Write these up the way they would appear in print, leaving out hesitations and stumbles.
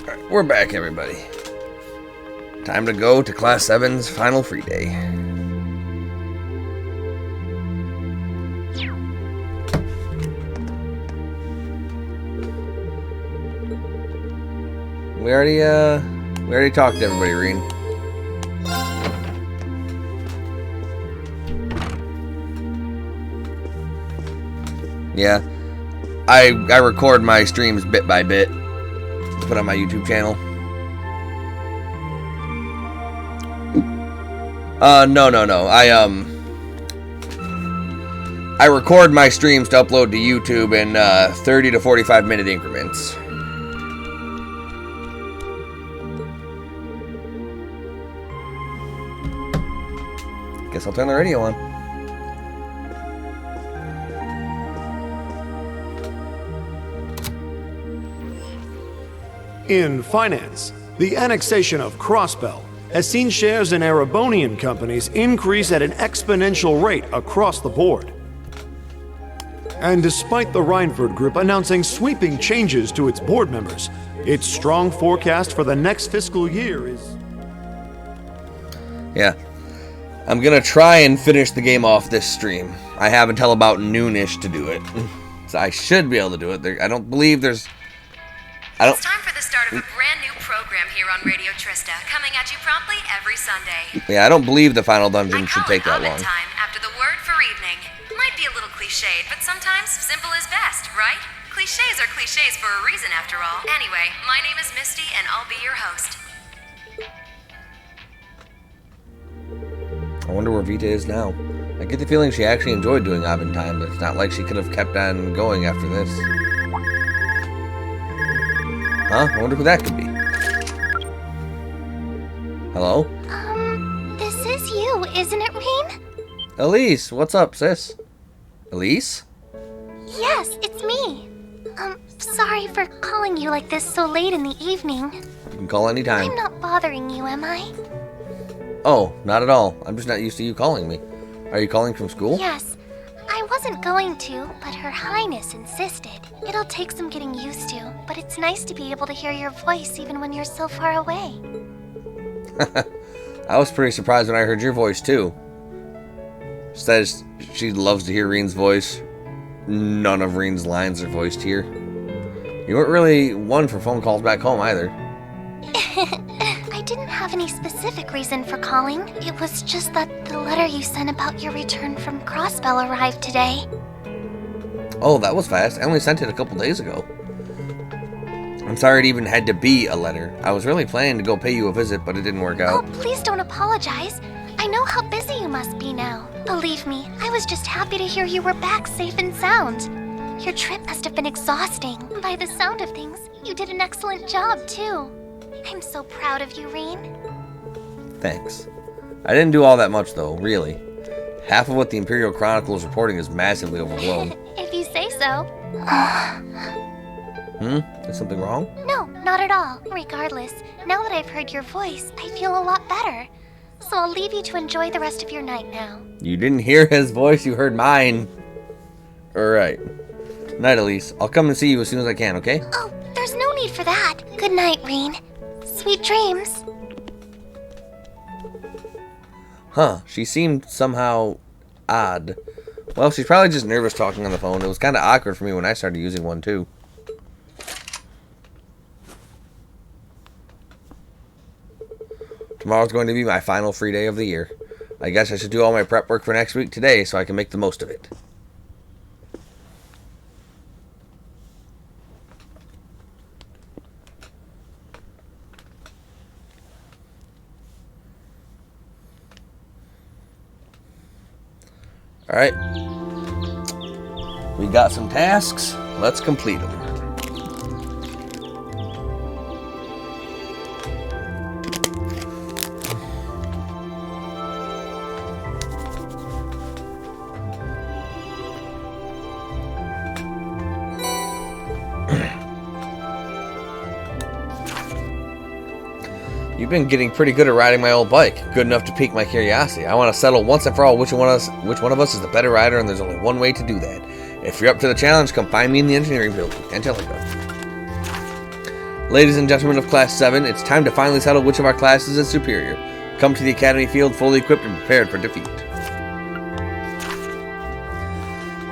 Alright, we're back, everybody. Time to go to Class 7's final free day. We already talked to everybody, Reen. Yeah, I record my streams bit by bit to put on my YouTube channel. No. I record my streams to upload to YouTube in 30 to 45 minute increments. Guess I'll turn the radio on. In finance, the annexation of Crossbell has seen shares in Erebonian companies increase at an exponential rate across the board. And despite the Reinford Group announcing sweeping changes to its board members, its strong forecast for the next fiscal year is... Yeah. I'm gonna try and finish the game off this stream. I have until about noonish to do it. So I should be able to do it. I don't believe there's... It's time for the start of a brand new program here on Radio Trista, coming at you promptly every Sunday. Yeah, I don't believe the final dungeon should take that long. Time after the word for evening. Might be a little cliched, but sometimes simple is best, right? Clichés are clichés for a reason, after all. Anyway, my name is Misty, and I'll be your host. I wonder where Vita is now. I get the feeling she actually enjoyed doing Aventime, but it's not like she could have kept on going after this. Huh? I wonder who that could be. Hello? This is you, isn't it, Reen? Elise, what's up, sis? Elise? Yes, it's me. Sorry for calling you like this so late in the evening. You can call anytime. I'm not bothering you, am I? Oh, not at all. I'm just not used to you calling me. Are you calling from school? Yes. I wasn't going to, but Her Highness insisted. It'll take some getting used to, but it's nice to be able to hear your voice even when you're so far away. I was pretty surprised when I heard your voice, too. Says she loves to hear Reen's voice. None of Reen's lines are voiced here. You weren't really one for phone calls back home, either. I didn't have any specific reason for calling. It was just that the letter you sent about your return from Crossbell arrived today. Oh, that was fast. I only sent it a couple days ago. I'm sorry it even had to be a letter. I was really planning to go pay you a visit, but it didn't work out. Oh, please don't apologize. I know how busy you must be now. Believe me, I was just happy to hear you were back safe and sound. Your trip must have been exhausting. By the sound of things, you did an excellent job, too. I'm so proud of you, Reen. Thanks. I didn't do all that much, though, really. Half of what the Imperial Chronicle is reporting is massively overblown. If you say so. Is something wrong? No, not at all. Regardless, now that I've heard your voice, I feel a lot better. So I'll leave you to enjoy the rest of your night now. You didn't hear his voice, you heard mine. Alright. Night, Elise. I'll come and see you as soon as I can, okay? Oh, there's no need for that. Good night, Reen. Sweet dreams. Huh, she seemed somehow odd. Well, she's probably just nervous talking on the phone. It was kind of awkward for me when I started using one, too. Tomorrow's going to be my final free day of the year. I guess I should do all my prep work for next week today so I can make the most of it. Alright. We got some tasks. Let's complete them. You've been getting pretty good at riding my old bike. Good enough to pique my curiosity. I want to settle once and for all which one of us is the better rider, and there's only one way to do that. If you're up to the challenge, come find me in the engineering building. Angelica. Ladies and gentlemen of Class 7, it's time to finally settle which of our classes is superior. Come to the Academy field fully equipped and prepared for defeat.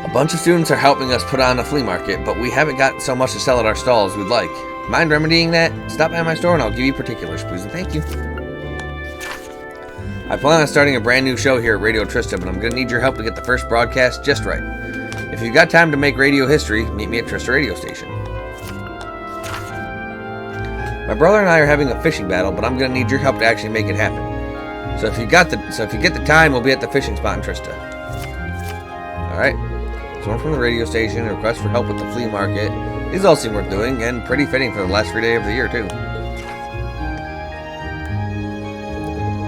A bunch of students are helping us put on a flea market, but we haven't got so much to sell at our stall as we'd like. Mind remedying that? Stop by my store and I'll give you particulars, please, and thank you. I plan on starting a brand new show here at Radio Trista, but I'm going to need your help to get the first broadcast just right. If you've got time to make radio history, meet me at Trista Radio Station. My brother and I are having a fishing battle, but I'm going to need your help to actually make it happen. So if you get the time, we'll be at the fishing spot in Trista. Alright. Someone from the radio station, a request for help with the flea market. These all seem worth doing, and pretty fitting for the last free day of the year, too.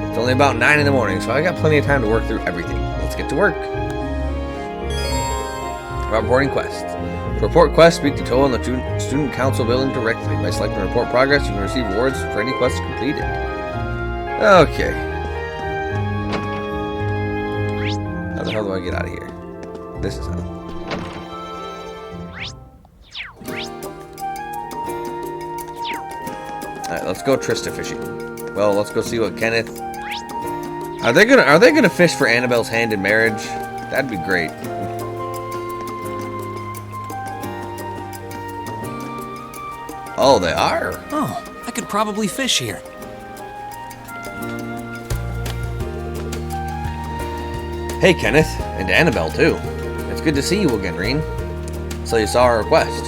It's only about 9 in the morning, so I got plenty of time to work through everything. Let's get to work. About reporting quests. To report quests, speak to Toa in the Student Council building directly. By selecting Report Progress, you can receive rewards for any quests completed. Okay. How the hell do I get out of here? This is how. Alright, let's go Trista fishing. Well, let's go see what Kenneth... Are they gonna fish for Annabelle's hand in marriage? That'd be great. Oh, they are? Oh, I could probably fish here. Hey, Kenneth. And Annabelle, too. It's good to see you again, Reen. So you saw our request.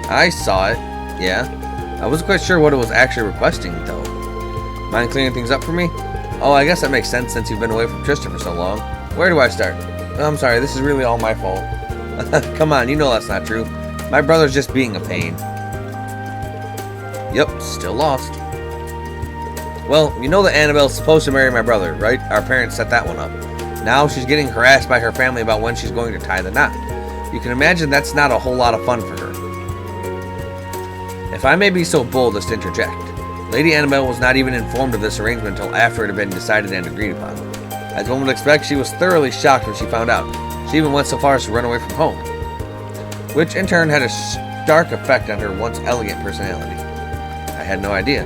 I saw it, yeah. I wasn't quite sure what it was actually requesting, though. Mind clearing things up for me? Oh, I guess that makes sense since you've been away from Trista for so long. Where do I start? Oh, I'm sorry, this is really all my fault. Come on, you know that's not true. My brother's just being a pain. Yep, still lost. Well, you know that Annabelle's supposed to marry my brother, right? Our parents set that one up. Now she's getting harassed by her family about when she's going to tie the knot. You can imagine that's not a whole lot of fun for her. If I may be so bold as to interject, Lady Annabelle was not even informed of this arrangement until after it had been decided and agreed upon. As one would expect, she was thoroughly shocked when she found out. She even went so far as to run away from home, which in turn had a stark effect on her once elegant personality. I had no idea.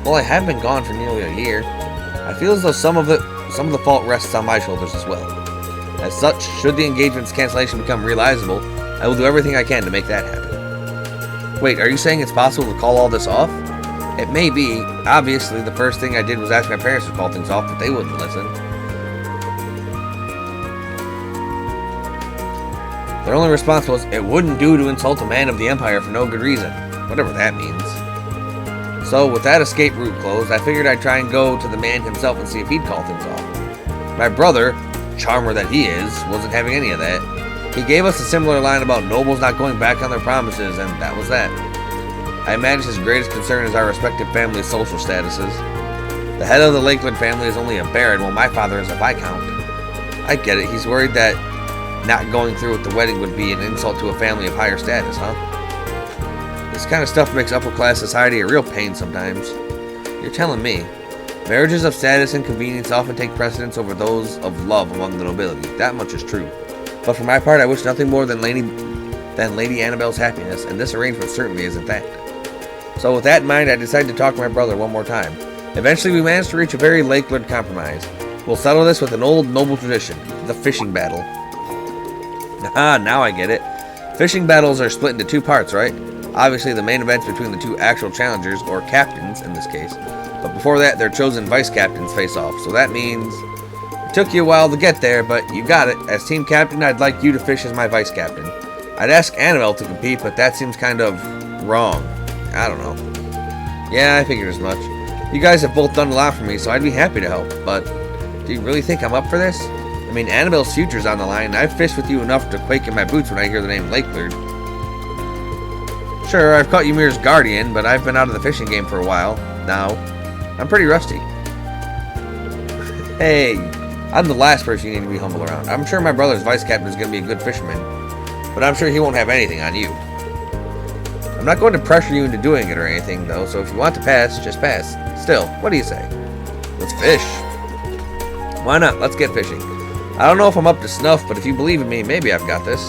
Well, I have been gone for nearly a year. I feel as though some of the fault rests on my shoulders as well. As such, should the engagement's cancellation become realizable, I will do everything I can to make that happen. Wait, are you saying it's possible to call all this off? It may be. Obviously, the first thing I did was ask my parents to call things off, but they wouldn't listen. Their only response was, it wouldn't do to insult a man of the Empire for no good reason. Whatever that means. So, with that escape route closed, I figured I'd try and go to the man himself and see if he'd call things off. My brother, charmer that he is, wasn't having any of that. He gave us a similar line about nobles not going back on their promises, and that was that. I imagine his greatest concern is our respective families' social statuses. The head of the Lakeland family is only a baron, while my father is a viscount. I get it, he's worried that not going through with the wedding would be an insult to a family of higher status, huh? This kind of stuff makes upper-class society a real pain sometimes. You're telling me. Marriages of status and convenience often take precedence over those of love among the nobility. That much is true. But for my part, I wish nothing more than Lady Annabelle's happiness, and this arrangement certainly isn't that. So with that in mind, I decided to talk to my brother one more time. Eventually, we managed to reach a very Lakeland compromise. We'll settle this with an old noble tradition, the fishing battle. Ah, now I get it. Fishing battles are split into two parts, right? Obviously, the main event's between the two actual challengers, or captains in this case. But before that, their chosen vice-captains face off, so that means... It took you a while to get there, but you got it. As team captain, I'd like you to fish as my vice-captain. I'd ask Annabelle to compete, but that seems kind of... wrong. I don't know. Yeah, I figured as much. You guys have both done a lot for me, so I'd be happy to help, but... Do you really think I'm up for this? I mean, Annabelle's future's on the line, and I've fished with you enough to quake in my boots when I hear the name Lakeland. Sure, I've caught Ymir's guardian, but I've been out of the fishing game for a while now. I'm pretty rusty. Hey, I'm the last person you need to be humble around. I'm sure my brother's vice captain is going to be a good fisherman, but I'm sure he won't have anything on you. I'm not going to pressure you into doing it or anything, though, so if you want to pass, just pass. Still, what do you say? Let's fish. Why not? Let's get fishing. I don't know if I'm up to snuff, but if you believe in me, maybe I've got this.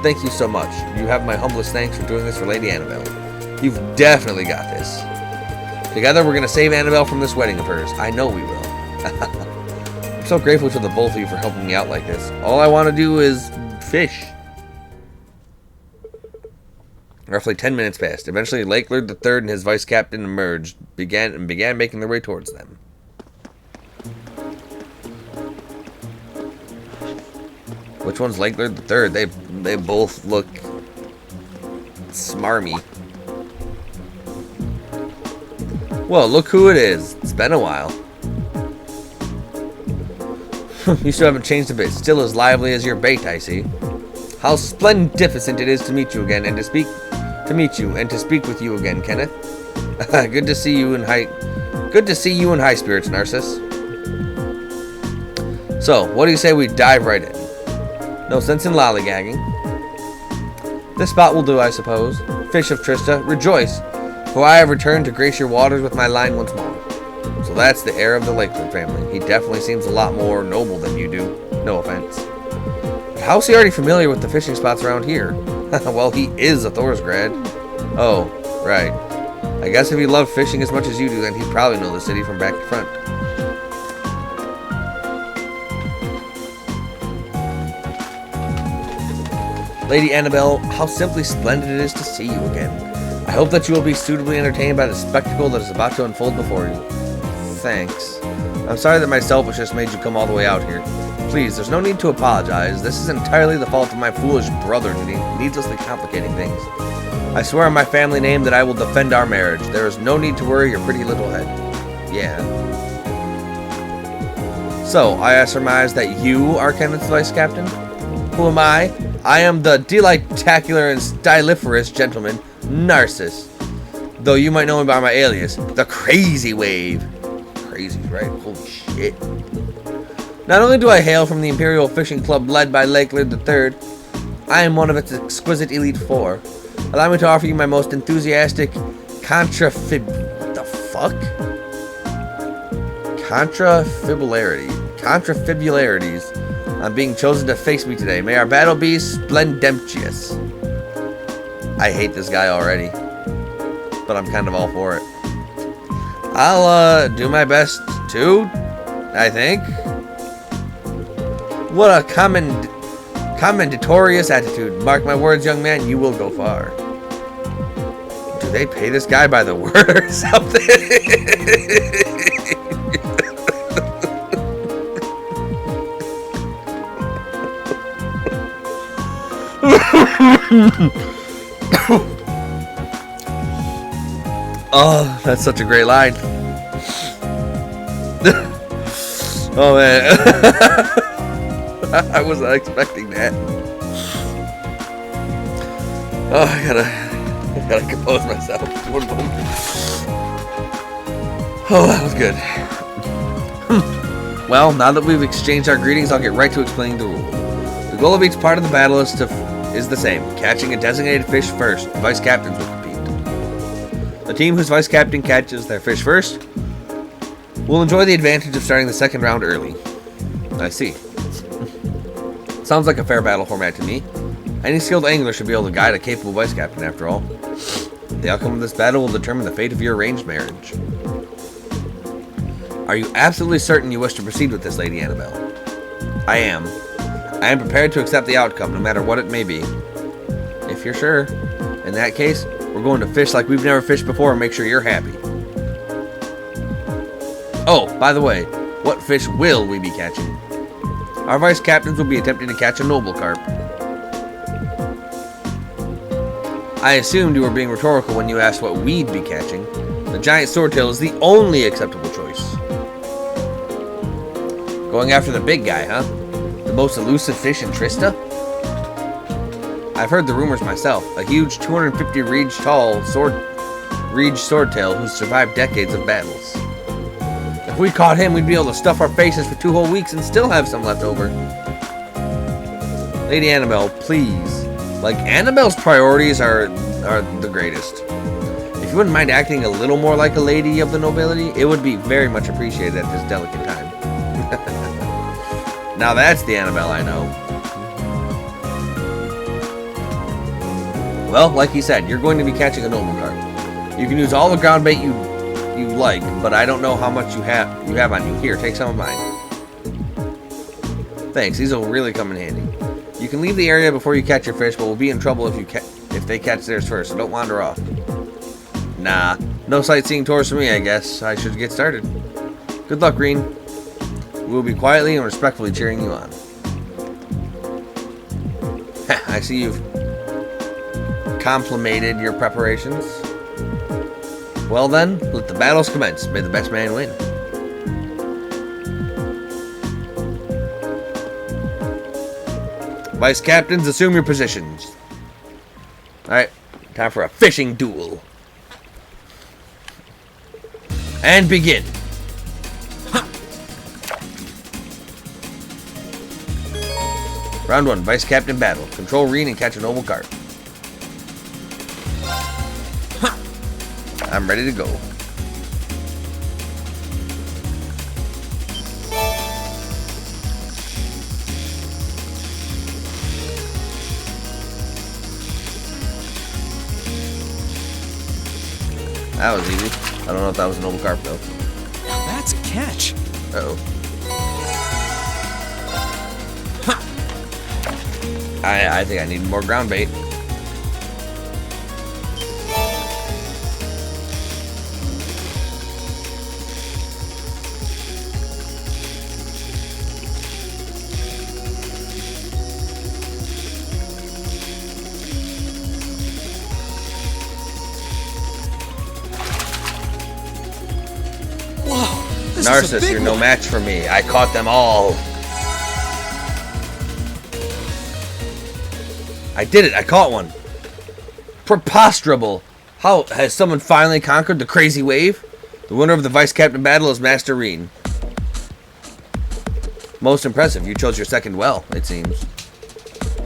Thank you so much. You have my humblest thanks for doing this for Lady Annabelle. You've definitely got this. Together, we're gonna save Annabelle from this wedding of hers. I know we will. I'm so grateful to the both of you for helping me out like this. All I want to do is fish. Roughly 10 minutes passed. Eventually, Lake Lord III and his vice captain emerged, began making their way towards them. Which one's Lake Lord III? They both look smarmy. Well, look who it is. It's been a while. You still haven't changed a bit. Still as lively as your bait, I see. How splendificent it is to meet you again and to speak with you again, Kenneth. Good to see you in high spirits, Narcissus. So, what do you say we dive right in? No sense in lollygagging. This spot will do, I suppose. Fish of Trista, rejoice, for I have returned to grace your waters with my line once more. So that's the heir of the Lakewood family. He definitely seems a lot more noble than you do. No offense. But how's he already familiar with the fishing spots around here? Well, he is a Thorsgrad. Oh, right. I guess if he loved fishing as much as you do, then he'd probably know the city from back to front. Lady Annabelle, how simply splendid it is to see you again. I hope that you will be suitably entertained by the spectacle that is about to unfold before you. Thanks. I'm sorry that my selfishness made you come all the way out here. Please, there's no need to apologize. This is entirely the fault of my foolish brother, needlessly complicating things. I swear on my family name that I will defend our marriage. There is no need to worry your pretty little head. Yeah. So, I surmise that you are Kenneth's vice captain? Who am I? I am the delectacular and styliferous gentleman, Narcissus. Though you might know me by my alias, the Crazy Wave. Crazy, right? Holy shit. Not only do I hail from the Imperial Fishing Club led by Lake Lord III, I am one of its exquisite elite four. Allow me to offer you my most enthusiastic contrafibularities on being chosen to face me today. May our battle be splendemptious. I hate this guy already, but I'm kind of all for it. I'll do my best too, I think. What a commendatorious attitude. Mark my words, young man, you will go far. Do they pay this guy by the word or something? Oh, that's such a great line. Oh man. I was not expecting that. Oh, I gotta compose myself. One moment. Oh, that was good. Well, now that we've exchanged our greetings, I'll get right to explaining the rule. The goal of each part of the battle is the same. Catching a designated fish first. The vice captains will compete. The team whose vice captain catches their fish first will enjoy the advantage of starting the second round early. I see. Sounds like a fair battle format to me. Any skilled angler should be able to guide a capable vice captain, after all. The outcome of this battle will determine the fate of your arranged marriage. Are you absolutely certain you wish to proceed with this, Lady Annabelle? I am. I am prepared to accept the outcome, no matter what it may be. If you're sure. In that case, we're going to fish like we've never fished before and make sure you're happy. Oh, by the way, what fish will we be catching? Our vice captains will be attempting to catch a noble carp. I assumed you were being rhetorical when you asked what we'd be catching. The giant swordtail is the only acceptable choice. Going after the big guy, huh? The most elusive fish in Trista? I've heard the rumors myself. A huge 250 reed tall swordtail who's survived decades of battles. If we caught him, we'd be able to stuff our faces for 2 whole weeks and still have some left over. Lady Annabelle, please. Like, Annabelle's priorities are the greatest. If you wouldn't mind acting a little more like a lady of the nobility, it would be very much appreciated at this delicate time. Now that's the Annabelle I know. Well, like he said, you're going to be catching a noble carp. You can use all the ground bait you like, but I don't know how much you have on you. Here, take some of mine. Thanks, these will really come in handy. You can leave the area before you catch your fish, but we'll be in trouble if they catch theirs first, so don't wander off. Nah, no sightseeing tours for me, I guess. I should get started. Good luck, Green. We'll be quietly and respectfully cheering you on. I see you've complimented your preparations. Well then, let the battles commence. May the best man win. Vice captains, assume your positions. Alright, time for a fishing duel. And begin. Round 1, Vice Captain battle. Control Reen and catch a noble carp. I'm ready to go. That was easy. I don't know if that was a noble carp though. Now that's a catch. Uh-oh. I think I need more ground bait. Whoa, this is a Narcissus, big you're no one. match for me. I caught them all. I did it. I caught one. Preposterable. How has someone finally conquered the crazy wave? The winner of the Vice Captain battle is Master Reen. Most impressive. You chose your second well, it seems.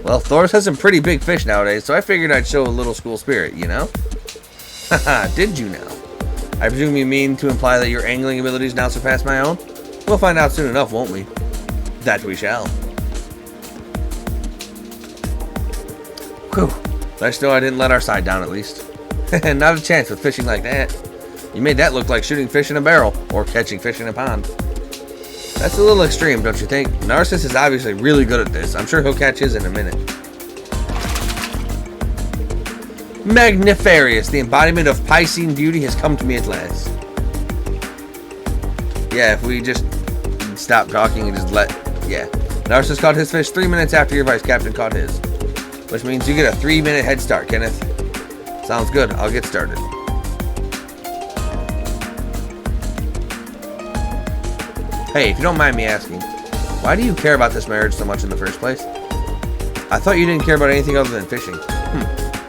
Well, Thoris has some pretty big fish nowadays, so I figured I'd show a little school spirit, you know? Haha, did you now? I presume you mean to imply that your angling abilities now surpass my own? We'll find out soon enough, won't we? That we shall. Whew. Nice to know I didn't let our side down at least. Not a chance with fishing like that. You made that look like shooting fish in a barrel, or catching fish in a pond. That's a little extreme, don't you think? Narcissus is obviously really good at this. I'm sure he'll catch his in a minute. Magnifarious, the embodiment of Piscean beauty has come to me at last. Yeah, if we just stop talking and just let... Yeah. Narcissus caught his fish 3 minutes after your Vice Captain caught his. Which means you get a 3-minute head start, Kenneth. Sounds good. I'll get started. Hey, if you don't mind me asking, why do you care about this marriage so much in the first place? I thought you didn't care about anything other than fishing.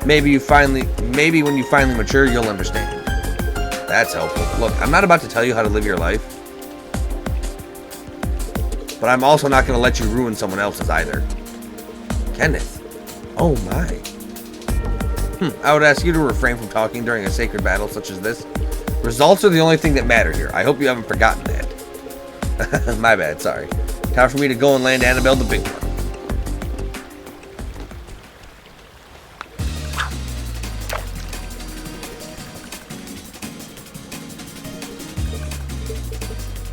Maybe when you finally mature, you'll understand. That's helpful. Look, I'm not about to tell you how to live your life. But I'm also not going to let you ruin someone else's either. Kenneth. Oh my. I would ask you to refrain from talking during a sacred battle such as this. Results are the only thing that matter here. I hope you haven't forgotten that. My bad, sorry. Time for me to go and land Annabelle the big one.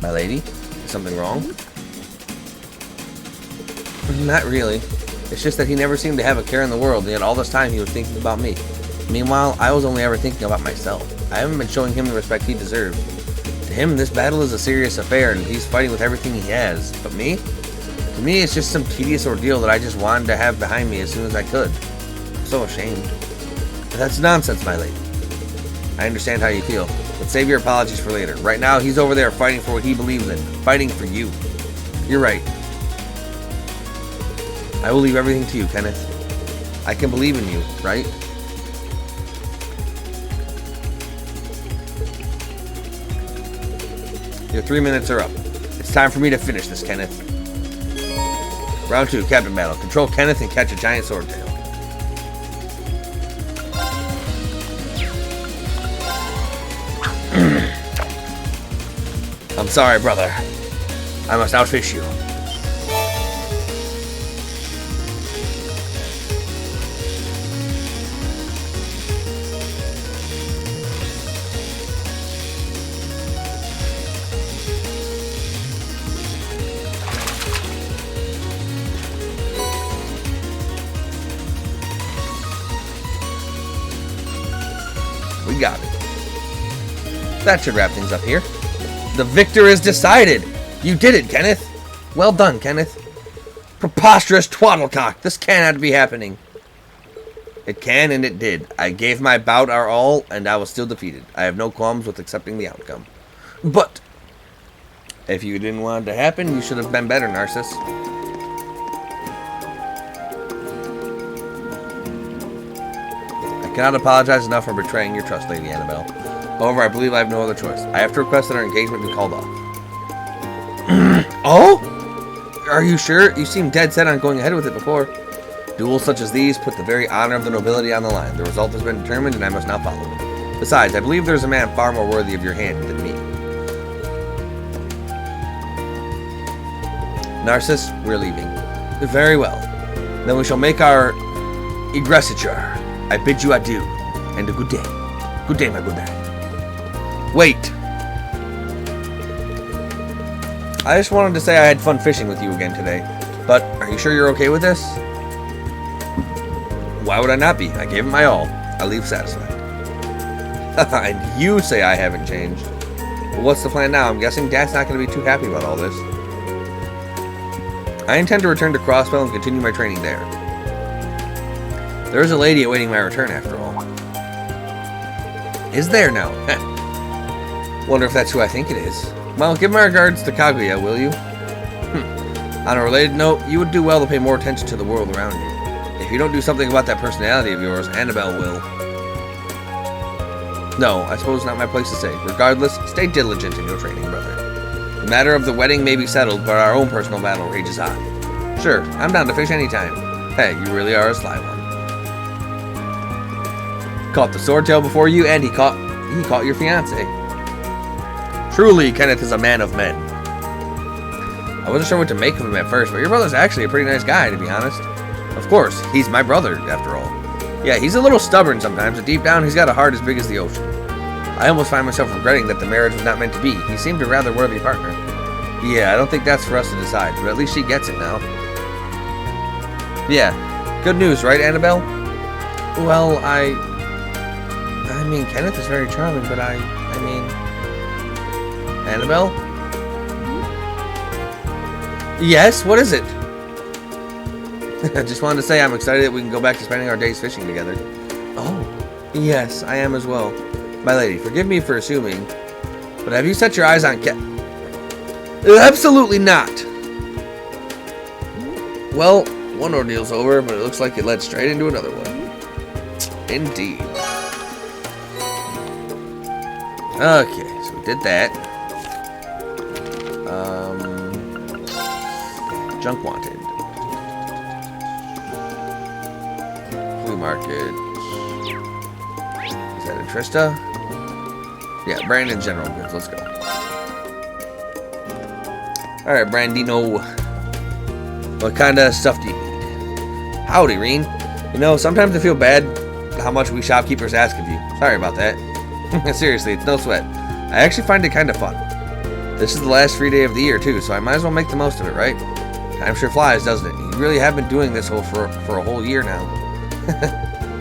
My lady? Is something wrong? Not really. It's just that he never seemed to have a care in the world, and yet all this time he was thinking about me. Meanwhile, I was only ever thinking about myself. I haven't been showing him the respect he deserves. To him, this battle is a serious affair, and he's fighting with everything he has. But me? To me, it's just some tedious ordeal that I just wanted to have behind me as soon as I could. I'm so ashamed. But that's nonsense, my lady. I understand how you feel, but save your apologies for later. Right now, he's over there fighting for what he believes in. Fighting for you. You're right. I will leave everything to you, Kenneth. I can believe in you, right? Your 3 minutes are up. It's time for me to finish this, Kenneth. Round 2, Captain Battle. Control Kenneth and catch a giant swordtail. I'm sorry, brother. I must outfish you. got it. That should wrap things up here. The victor is decided! You did it, Kenneth! Well done, Kenneth. Preposterous twaddlecock! This cannot be happening. It can, and it did. I gave my bout our all, and I was still defeated. I have no qualms with accepting the outcome. But, if you didn't want it to happen, you should have been better, Narcissus. I cannot apologize enough for betraying your trust, Lady Annabelle. However, I believe I have no other choice. I have to request that our engagement be called off. Oh? Are you sure? You seemed dead set on going ahead with it before. Duels such as these put the very honor of the nobility on the line. The result has been determined, and I must now follow it. Besides, I believe there's a man far more worthy of your hand than me. Narcissus, we're leaving. Very well. Then we shall make our egressiture. I bid you adieu, and a good day. Good day, my good man. Wait. I just wanted to say I had fun fishing with you again today. But, are you sure you're okay with this? Why would I not be? I gave it my all. I leave satisfied. And you say I haven't changed. Well, what's the plan now? I'm guessing Dad's not going to be too happy about all this. I intend to return to Crossbell and continue my training there. There is a lady awaiting my return, after all. Is there now? Wonder if that's who I think it is. Well, give my regards to Kaguya, will you? On a related note, you would do well to pay more attention to the world around you. If you don't do something about that personality of yours, Annabelle will. No, I suppose not my place to say. Regardless, stay diligent in your training, brother. The matter of the wedding may be settled, but our own personal battle rages on. Sure, I'm down to fish anytime. Hey, you really are a sly one. Caught the swordtail before you, and he caught your fiancé. Truly, Kenneth is a man of men. I wasn't sure what to make of him at first, but your brother's actually a pretty nice guy, to be honest. Of course, he's my brother, after all. Yeah, he's a little stubborn sometimes, but deep down, he's got a heart as big as the ocean. I almost find myself regretting that the marriage was not meant to be. He seemed a rather worthy partner. Yeah, I don't think that's for us to decide, but at least she gets it now. Yeah, good news, right, Annabelle? Well, I mean, Kenneth is very charming, but I mean... Annabelle? Yes, what is it? I just wanted to say I'm excited that we can go back to spending our days fishing together. Oh, yes, I am as well. My lady, forgive me for assuming, but have you set your eyes on Absolutely not! Well, one ordeal's over, but it looks like it led straight into another one. Indeed. Okay, so we did that. Junk wanted. Flea market. Is that in Trista? Yeah, Brandon General Goods. Let's go. Alright, Brandino. What kind of stuff do you need? Howdy, Reen. You know, sometimes I feel bad how much we shopkeepers ask of you. Sorry about that. Seriously, it's no sweat. I actually find it kind of fun. This is the last free day of the year, too, so I might as well make the most of it, right? Time sure flies, doesn't it? You really have been doing this for a whole year now.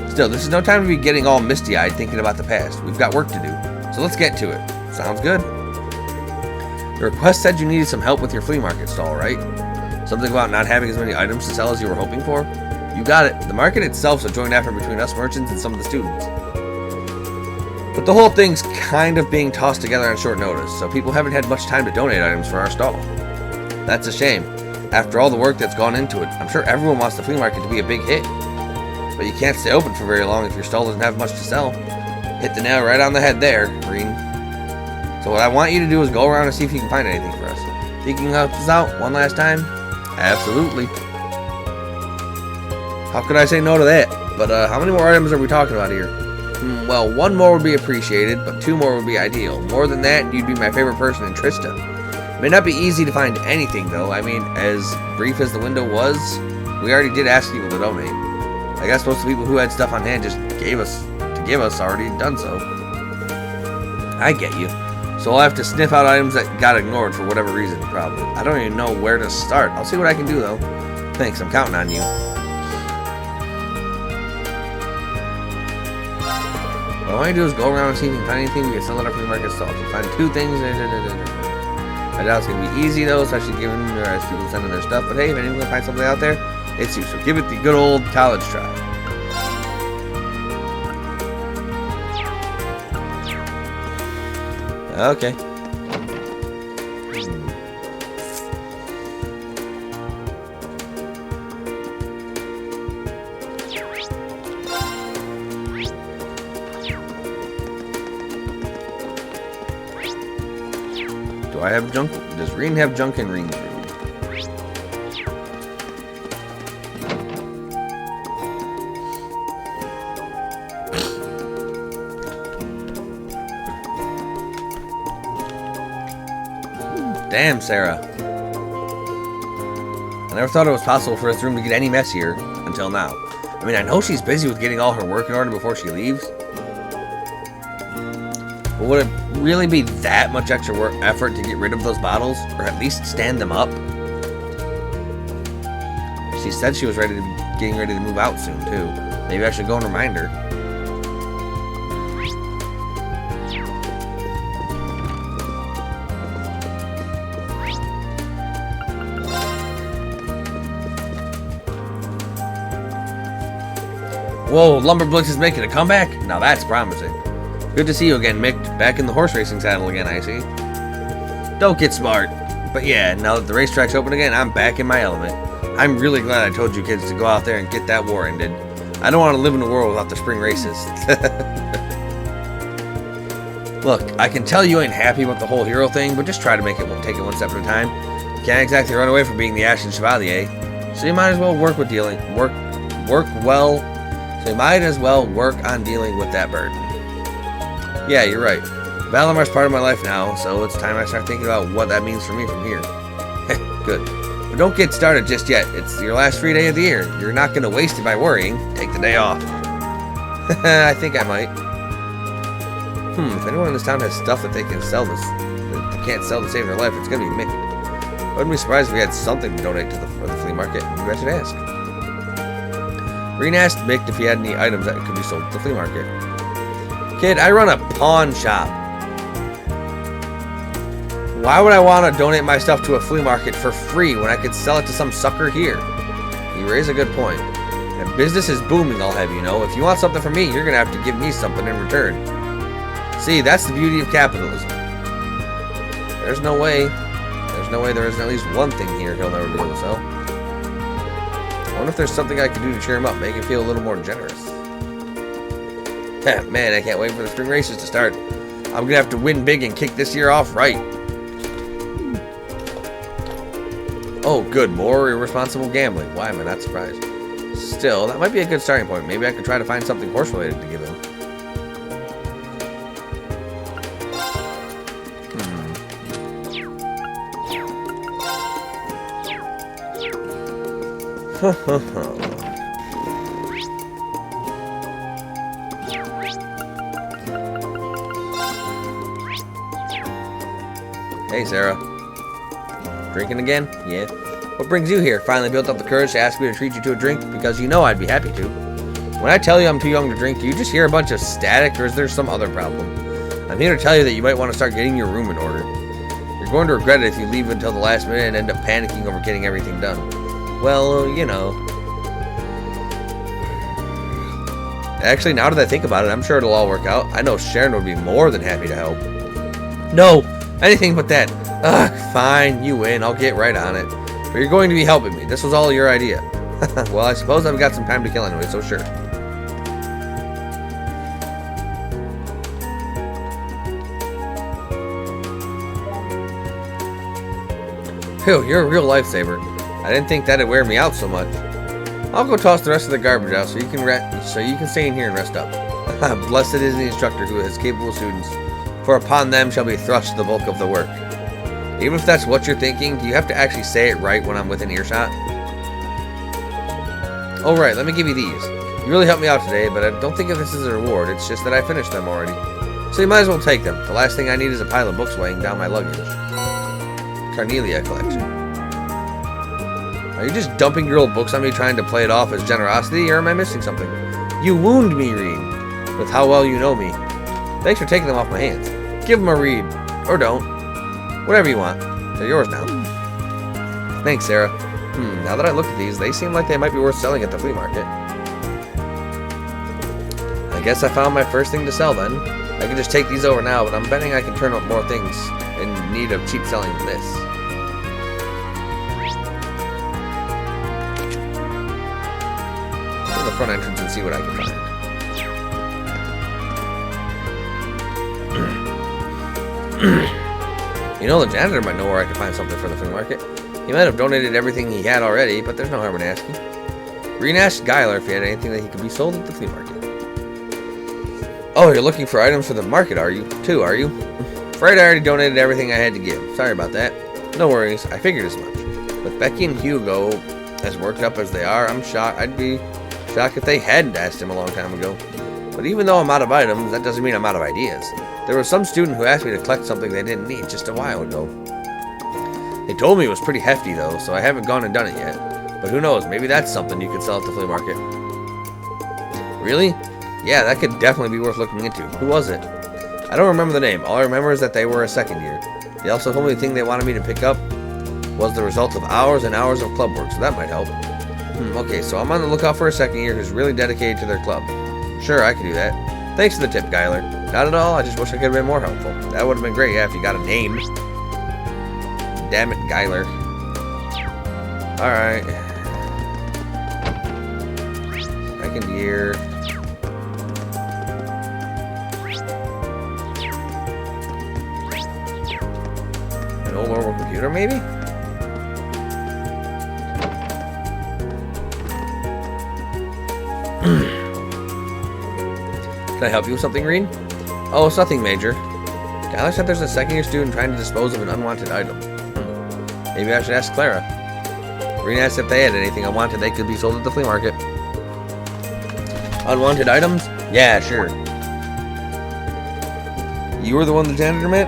Still, this is no time to be getting all misty-eyed thinking about the past. We've got work to do, so let's get to it. Sounds good. The request said you needed some help with your flea market stall, right? Something about not having as many items to sell as you were hoping for? You got it. The market itself's a joint effort between us merchants and some of the students. But the whole thing's kind of being tossed together on short notice, so people haven't had much time to donate items for our stall. That's a shame. After all the work that's gone into it, I'm sure everyone wants the flea market to be a big hit. But you can't stay open for very long if your stall doesn't have much to sell. Hit the nail right on the head there, Green. So what I want you to do is go around and see if you can find anything for us. Think you can help us out one last time? Absolutely. How could I say no to that? But how many more items are we talking about here? Well, one more would be appreciated, but 2 more would be ideal. More than that, you'd be my favorite person in Trista. It may not be easy to find anything, though. I mean, as brief as the window was, we already did ask people to donate. I guess most of the people who had stuff on hand just gave us already done so. I get you. So I'll have to sniff out items that got ignored for whatever reason, probably. I don't even know where to start. I'll see what I can do, though. Thanks, I'm counting on you. What I want to do is go around and see if we can find anything we can sell at our flea market stall. If we find 2 things, I doubt it's going to be easy though, especially given as people sending their stuff. But hey, if anyone can find something out there, it's you. So give it the good old college try. Okay. Do I have junk? Does Reen have junk in Reen's room? Damn, Sarah. I never thought it was possible for this room to get any messier until now. I mean, I know she's busy with getting all her work in order before she leaves. But would it really be that much extra effort to get rid of those bottles? Or at least stand them up? She said she was getting ready to move out soon, too. Maybe I should go and remind her. Whoa, Lumberblitz is making a comeback? Now that's promising. Good to see you again, Mick. Back in the horse racing saddle again, I see. Don't get smart. But yeah, now that the racetrack's open again, I'm back in my element. I'm really glad I told you kids to go out there and get that war ended. I don't want to live in a world without the spring races. Look, I can tell you ain't happy with the whole hero thing, but just try to take it one step at a time. You can't exactly run away from being the Ashen Chevalier. So you might as well work on dealing with that burden. Yeah, you're right. Valamar's part of my life now, so it's time I start thinking about what that means for me from here. Good. But don't get started just yet. It's your last free day of the year. You're not going to waste it by worrying. Take the day off. I think I might. If anyone in this town has stuff that they can sell that they can't sell to save their life, it's going to be Mick. I wouldn't be surprised if we had something to donate to the flea market. Maybe I should ask. Reen asked Mick if he had any items that could be sold at the flea market. Kid, I run a pawn shop. Why would I want to donate my stuff to a flea market for free when I could sell it to some sucker here? You raise a good point. And business is booming, I'll have you know. If you want something from me, you're going to have to give me something in return. See, that's the beauty of capitalism. There's no way there isn't at least one thing here he'll never be able to sell. I wonder if there's something I can do to cheer him up, make him feel a little more generous. Man, I can't wait for the spring races to start. I'm gonna have to win big and kick this year off right. Oh, good. More irresponsible gambling. Why am I not surprised? Still, that might be a good starting point. Maybe I could try to find something horse-related to give him. Hey, Sarah. Drinking again? Yeah. What brings you here? Finally built up the courage to ask me to treat you to a drink? Because you know I'd be happy to. When I tell you I'm too young to drink, do you just hear a bunch of static, or is there some other problem? I'm here to tell you that you might want to start getting your room in order. You're going to regret it if you leave until the last minute and end up panicking over getting everything done. Well, you know. Actually, now that I think about it, I'm sure it'll all work out. I know Sharon would be more than happy to help. No! Anything but that. Ugh, fine, you win. I'll get right on it. But you're going to be helping me. This was all your idea. Well, I suppose I've got some time to kill anyway, so sure. Phew, you're a real lifesaver. I didn't think that'd wear me out so much. I'll go toss the rest of the garbage out so you can stay in here and rest up. Blessed is the instructor who has capable students, for upon them shall be thrust the bulk of the work. Even if that's what you're thinking, do you have to actually say it right when I'm within earshot? Oh right, let me give you these. You really helped me out today, but I don't think of this as a reward. It's just that I finished them already. So you might as well take them. The last thing I need is a pile of books weighing down my luggage. Carnelia collection. Are you just dumping your old books on me trying to play it off as generosity, or am I missing something? You wound me, Reen. with how well you know me. Thanks for taking them off my hands. Give them a read. Or don't. Whatever you want. They're yours now. Thanks, Sarah. Now that I look at these, they seem like they might be worth selling at the flea market. I guess I found my first thing to sell then. I can just take these over now, but I'm betting I can turn up more things in need of cheap selling than this. Go to the front entrance and see what I can find. You know, the janitor might know where I can find something for the flea market. He might have donated everything he had already, but there's no harm in asking. Green asked Guyler if he had anything that he could be sold at the flea market. Oh, you're looking for items for the market, are you? Are you? Afraid I already donated everything I had to give. Sorry about that. No worries, I figured as much. With Becky and Hugo as worked up as they are, I'm shocked. I'd be shocked if they hadn't asked him a long time ago. But even though I'm out of items, that doesn't mean I'm out of ideas. There was some student who asked me to collect something they didn't need just a while ago. They told me it was pretty hefty though, so I haven't gone and done it yet. But who knows, maybe that's something you could sell at the flea market. Really? Yeah, that could definitely be worth looking into. Who was it? I don't remember the name. All I remember is that they were a second year. They also told me the thing they wanted me to pick up was the result of hours and hours of club work, so that might help. Okay, so I'm on the lookout for a second year who's really dedicated to their club. Sure, I could do that. Thanks for the tip, Guyler. Not at all, I just wish I could have been more helpful. That would have been great, yeah, if you got a name. Damn it, Guyler. Alright. Second year. An old normal computer, maybe? Can I help you with something, Reed? Oh, it's nothing major. Guyler said there's a second year student trying to dispose of an unwanted item. Maybe I should ask Clara. Reed asked if they had anything unwanted they could be sold at the flea market. Unwanted items? Yeah, sure. You were the one the janitor met?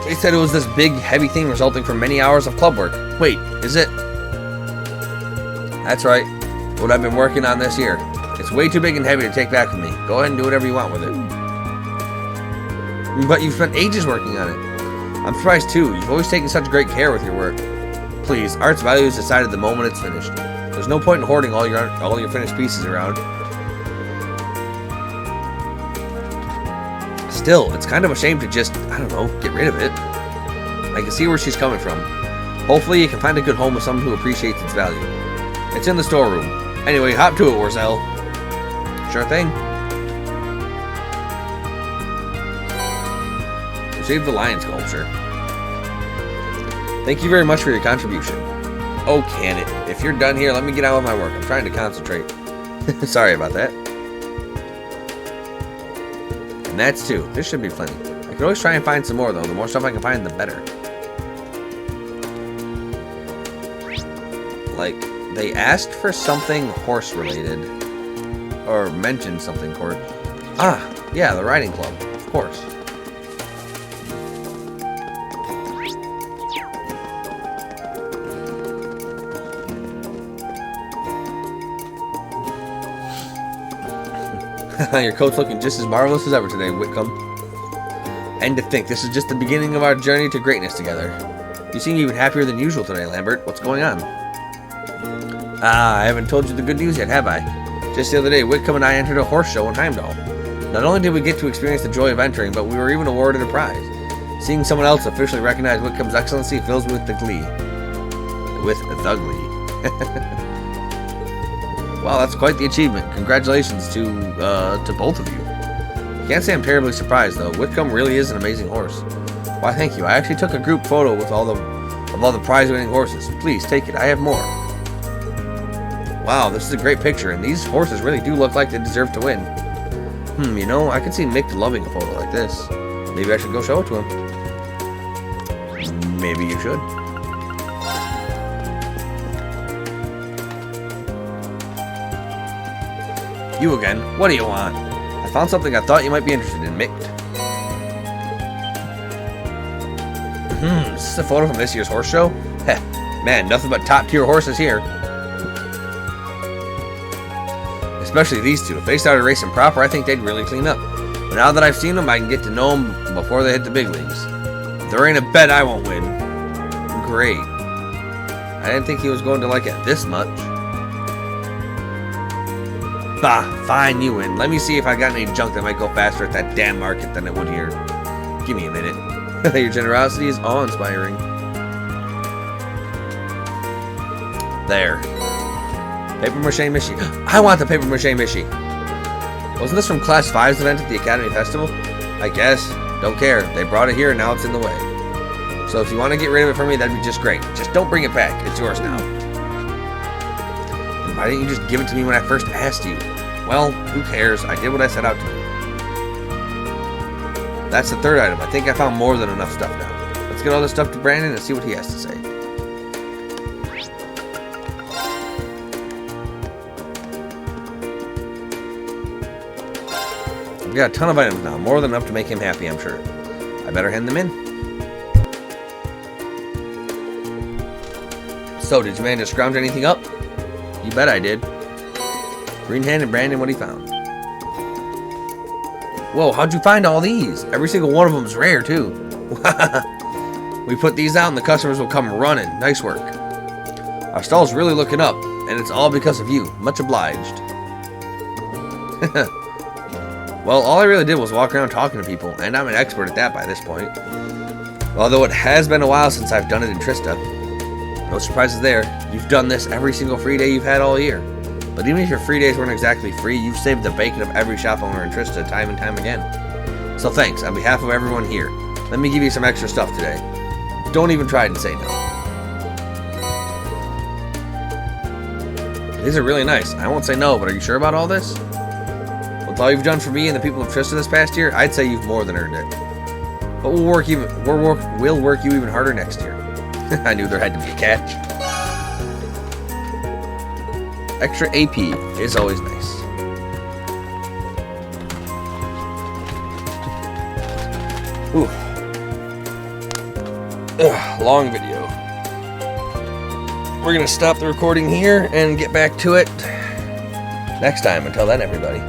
They said it was this big, heavy thing resulting from many hours of club work. Wait, is it? That's right. What I've been working on this year. It's way too big and heavy to take back with me. Go ahead and do whatever you want with it. But you've spent ages working on it. I'm surprised too. You've always taken such great care with your work. Please, art's value is decided the moment it's finished. There's no point in hoarding all your finished pieces around. Still, it's kind of a shame to just, I don't know, get rid of it. I can see where she's coming from. Hopefully you can find a good home with someone who appreciates its value. It's in the storeroom. Anyway, hop to it, Warzel. Sure thing. Save the lion sculpture. Thank you very much for your contribution. Oh, can it? If you're done here, let me get on with my work. I'm trying to concentrate. Sorry about that. And that's two. This should be plenty. I can always try and find some more, though. The more stuff I can find, the better. Like, they asked for something horse-related. Or mentioned something horse. Ah, yeah, the riding club. Of course. Your coat's looking just as marvelous as ever today, Whitcomb. And to think, this is just the beginning of our journey to greatness together. You seem even happier than usual today, Lambert. What's going on? Ah, I haven't told you the good news yet, have I? Just the other day, Whitcomb and I entered a horse show in Heimdall. Not only did we get to experience the joy of entering, but we were even awarded a prize. Seeing someone else officially recognize Whitcomb's excellency fills me with the glee. With the glee. Wow, that's quite the achievement. Congratulations to both of you. Can't say I'm terribly surprised, though. Whitcomb really is an amazing horse. Why, thank you. I actually took a group photo with all the prize-winning horses. Please, take it. I have more. Wow, this is a great picture, and these horses really do look like they deserve to win. You know, I could see Mick loving a photo like this. Maybe I should go show it to him. Maybe you should. You again. What do you want? I found something I thought you might be interested in, Mick. Is this a photo from this year's horse show? Heh, man, nothing but top-tier horses here. Especially these two. If they started racing proper, I think they'd really clean up. But now that I've seen them, I can get to know them before they hit the big leagues. If there ain't a bet I won't win. Great. I didn't think he was going to like it this much. Bah, fine, you win. Let me see if I got any junk that might go faster at that damn market than it would here. Give me a minute. Your generosity is awe-inspiring. There. Paper Mache Mishy. I want the Paper Mache Mishy. Wasn't this from Class 5's event at the Academy Festival? I guess. Don't care. They brought it here and now it's in the way. So if you want to get rid of it for me, that'd be just great. Just don't bring it back. It's yours now. And why didn't you just give it to me when I first asked you? Well, who cares? I did what I set out to do. That's the third item. I think I found more than enough stuff now. Let's get all this stuff to Brandon and see what he has to say. We got a ton of items now, more than enough to make him happy, I'm sure. I better hand them in. So, did you manage to scrounge anything up? You bet I did. Green handed Brandon what he found. Whoa, how'd you find all these? Every single one of them's rare, too. We put these out and the customers will come running. Nice work. Our stall's really looking up, and it's all because of you. Much obliged. Well, all I really did was walk around talking to people, and I'm an expert at that by this point. Although it has been a while since I've done it in Trista. No surprises there. You've done this every single free day you've had all year. But even if your free days weren't exactly free, you've saved the bacon of every shop owner in Trista time and time again. So thanks, on behalf of everyone here. Let me give you some extra stuff today. Don't even try to say no. These are really nice. I won't say no, but are you sure about all this? With all you've done for me and the people of Trista this past year, I'd say you've more than earned it. But we'll work you even harder next year. I knew there had to be a catch. Extra AP is always nice. Ooh. Ugh, long video. We're gonna stop the recording here and get back to it next time. Until then, everybody.